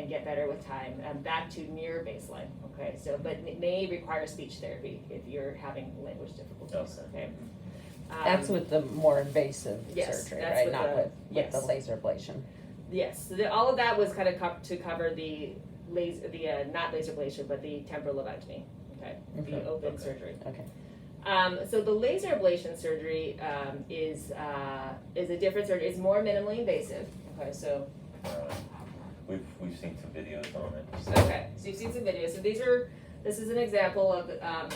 and get better with time, back to near baseline, okay? So, but it may require speech therapy if you're having language difficulties, okay? That's with the more invasive Yes, surgery, that's right? with Not the- with yes. the laser ablation. Yes, so all of that was kind of to cover the laser, not laser ablation, but the temporal lobectomy, okay? The open surgery. Okay. So the laser ablation surgery is a different surgery. It's more minimally invasive. Okay, so We've seen some videos on it. okay, so you've seen some videos. So this is an example of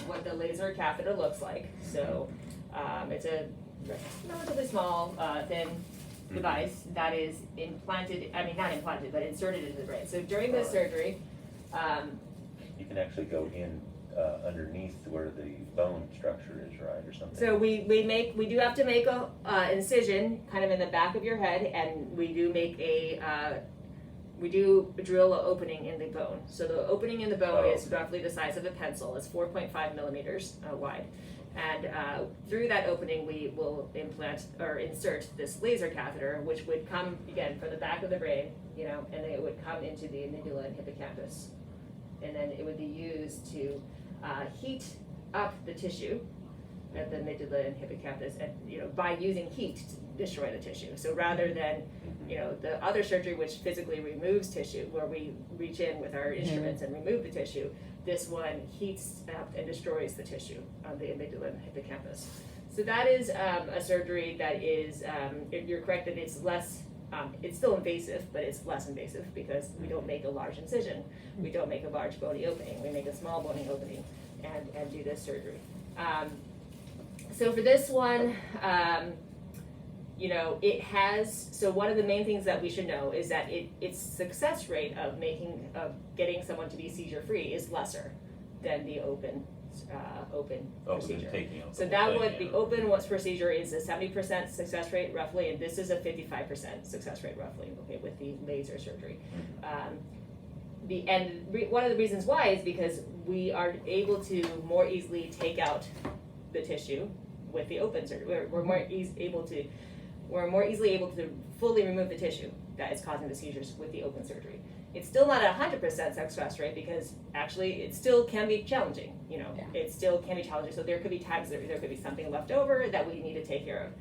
what the laser catheter looks like. So it's a relatively small, thin device that is implanted. I mean, not implanted, but inserted into the brain. So during this surgery, You can actually go in underneath where the bone structure is, right, or something. so we do have to make a incision kind of in the back of your head, and we do make we do drill an opening in the bone. So the opening in the bone is roughly the size of a pencil. It's 4.5 millimeters wide. And through that opening, we will implant or insert this laser catheter, which would come, again, from the back of the brain, and then it would come into the amygdala and hippocampus. And then it would be used to heat up the tissue at the amygdala and hippocampus, and by using heat to destroy the tissue. So rather than the other surgery, which physically removes tissue, where we reach in with our instruments and remove the tissue, this one heats up and destroys the tissue of the amygdala and hippocampus. So that is a surgery that is, you're correct that it's less, it's still invasive, but it's less invasive because we don't make a large incision. We don't make a large bony opening. We make a small bony opening and do this surgery. So for this one, it has, so one of the main things that we should know is that its success rate of getting someone to be seizure free is lesser than the open procedure. So that would, the open procedure is a 70% success rate roughly, and this is a 55% success rate roughly, okay, with the laser surgery. One of the reasons why is because we are able to more easily take out the tissue with the open surgery. We're more easily able to fully remove the tissue that is causing the seizures with the open surgery. It's still not a 100% success rate because actually it still can be challenging, It still can be challenging. So there could be times there could be something left over that we need to take care of.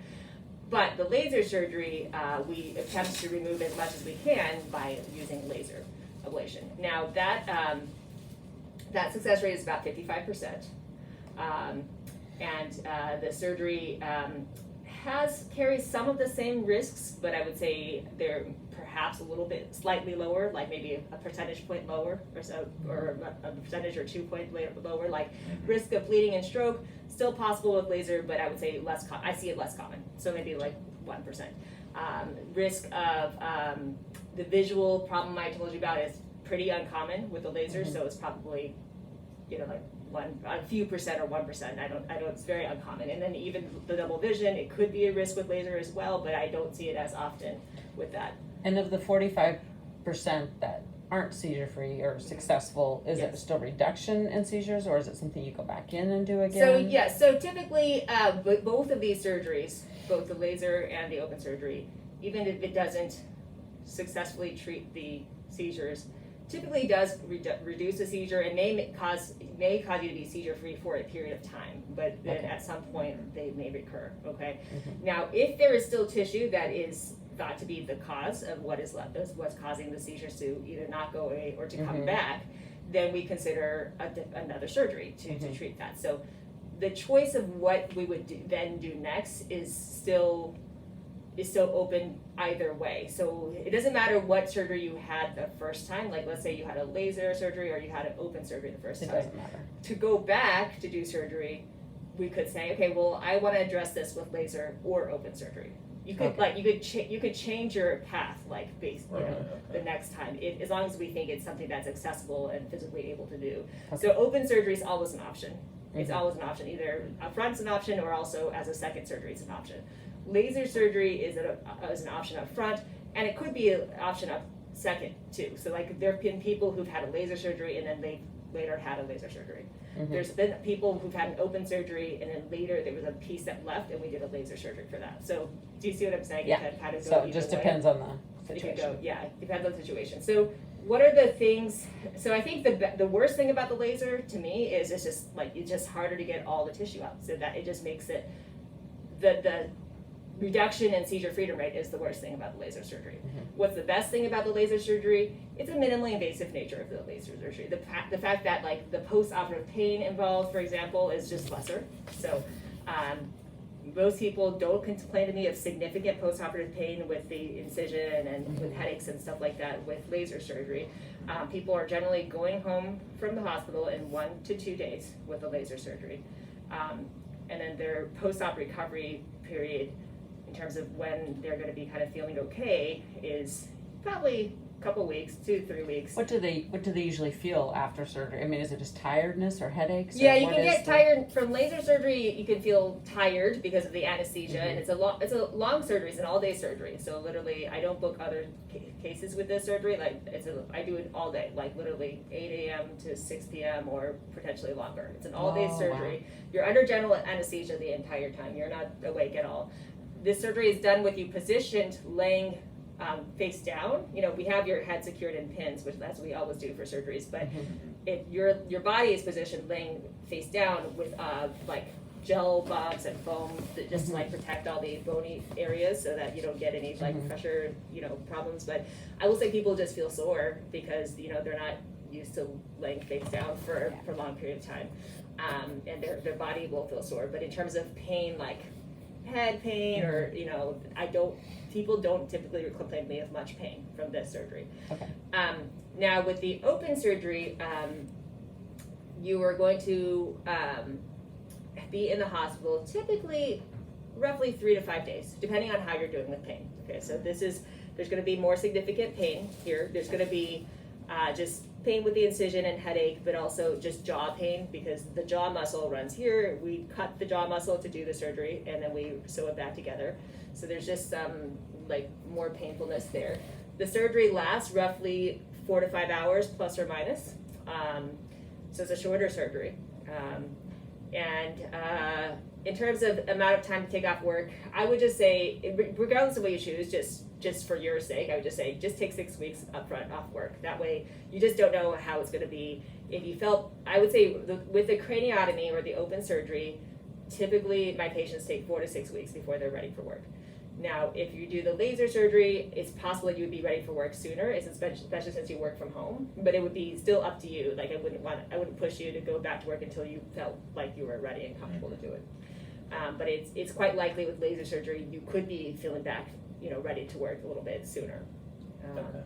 But the laser surgery, we attempt to remove as much as we can by using laser ablation. Now that success rate is about 55%. And the surgery carries some of the same risks, but I would say they're perhaps a little bit slightly lower, like maybe a percentage point lower, or a percentage or 2 point lower. Like risk of bleeding and stroke still possible with laser, but I would say less. I see it less common, so maybe like 1%. Risk of the visual problem I told you about is pretty uncommon with the laser, so it's probably like a few percent or 1%. I don't. It's very uncommon. And then even the double vision, it could be a risk with laser as well, but I don't see it as often with that. And of the 45% that aren't seizure free or successful, is it still reduction in seizures, or is it something you go back in and do again? So yes. So typically, both of these surgeries, both the laser and the open surgery, even if it doesn't successfully treat the seizures, typically does reduce the seizure and may cause you to be seizure free for a period of time, but then at some point they may recur. Okay. Now, if there is still tissue that is thought to be the cause of what's causing the seizures to either not go away or to come back, then we consider another surgery to treat that. So the choice of what we would do next is still open either way. So it doesn't matter what surgery you had the first time. Like let's say you had a laser surgery or you had an open surgery the first time. It doesn't matter. To go back to do surgery, we could say, okay, well, I want to address this with laser or open surgery. You could you could change your path the next time, as long as we think it's something that's accessible and physically able to do. So open surgery is always an option. It's always an option. Either upfront is an option, or also as a second surgery is an option. Laser surgery is an option up front, and it could be an option up second too. So like there have been people who've had a laser surgery and then they later had a laser surgery. There's been people who've had an open surgery and then later there was a piece that left and we did a laser surgery for that. So do you see what I'm saying? Yeah. It can kind of go so it just depends on the it situation. depends on the situation. So what are the things, so I think the worst thing about the laser to me is it's just harder to get all the tissue out, so that it just makes it, the reduction in seizure freedom rate is the worst thing about the laser surgery. What's the best thing about the laser surgery? It's a minimally invasive nature of the laser surgery. The fact that like the post-operative pain involved, for example, is just lesser. So most people don't complain to me of significant post-operative pain with the incision and with headaches and stuff like that with laser surgery. People are generally going home from the hospital in 1 to 2 days with a laser surgery. And then their post-op recovery period in terms of when they're going to be kind of feeling okay is probably a couple weeks, 2-3 weeks. What do they usually feel after surgery? I mean, is it just tiredness or headaches? Yeah, or you what can is get tired from laser surgery. You can feel tired because of the anesthesia, and it's a long surgery. It's an all-day surgery. So literally, I don't book other cases with this surgery. Like I do it all day, like literally 8 a.m. to 6 p.m. or potentially longer. It's an all-day surgery. Wow. You're under general anesthesia the entire time. You're not awake at all. This surgery is done with you positioned, laying face down. You know, we have your head secured in pins, which that's what we always do for surgeries. But if your body is positioned laying face down with like gel bombs and foam that just like protect all the bony areas so that you don't get any like pressure, problems. But I will say people just feel sore because they're not used to laying face down for a long period of time, and their body will feel sore. But in terms of pain, like head pain or people don't typically complain to me of much pain from this surgery. Okay. Now with the open surgery, you are going to be in the hospital typically roughly 3 to 5 days, depending on how you're doing with pain. Okay, so there's going to be more significant pain here. There's going to be just pain with the incision and headache, but also just jaw pain because the jaw muscle runs here. We cut the jaw muscle to do the surgery, and then we sew it back together. So there's just some like more painfulness there. The surgery lasts roughly 4 to 5 hours, plus or minus. So it's a shorter surgery. And in terms of amount of time to take off work, I would just say, regardless of what you choose, just for your sake, I would just say, just take 6 weeks up front off work. That way, you just don't know how it's going to be. If you felt, I would say, with the craniotomy or the open surgery, typically my patients take 4 to 6 weeks before they're ready for work. Now, if you do the laser surgery, it's possible you would be ready for work sooner, especially since you work from home. But it would be still up to you. Like I wouldn't push you to go back to work until you felt like you were ready and comfortable to do it. But it's quite likely with laser surgery you could be feeling back, ready to work a little bit sooner.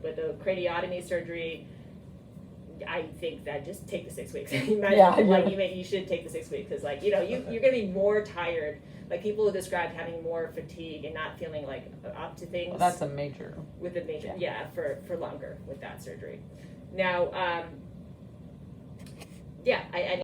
But the craniotomy surgery, I think that just take the 6 weeks. You should take the 6 weeks because you're gonna be more tired. Like people have described having more fatigue and not feeling like up to things. Well, that's a major. With a major, for longer with that surgery. Now, I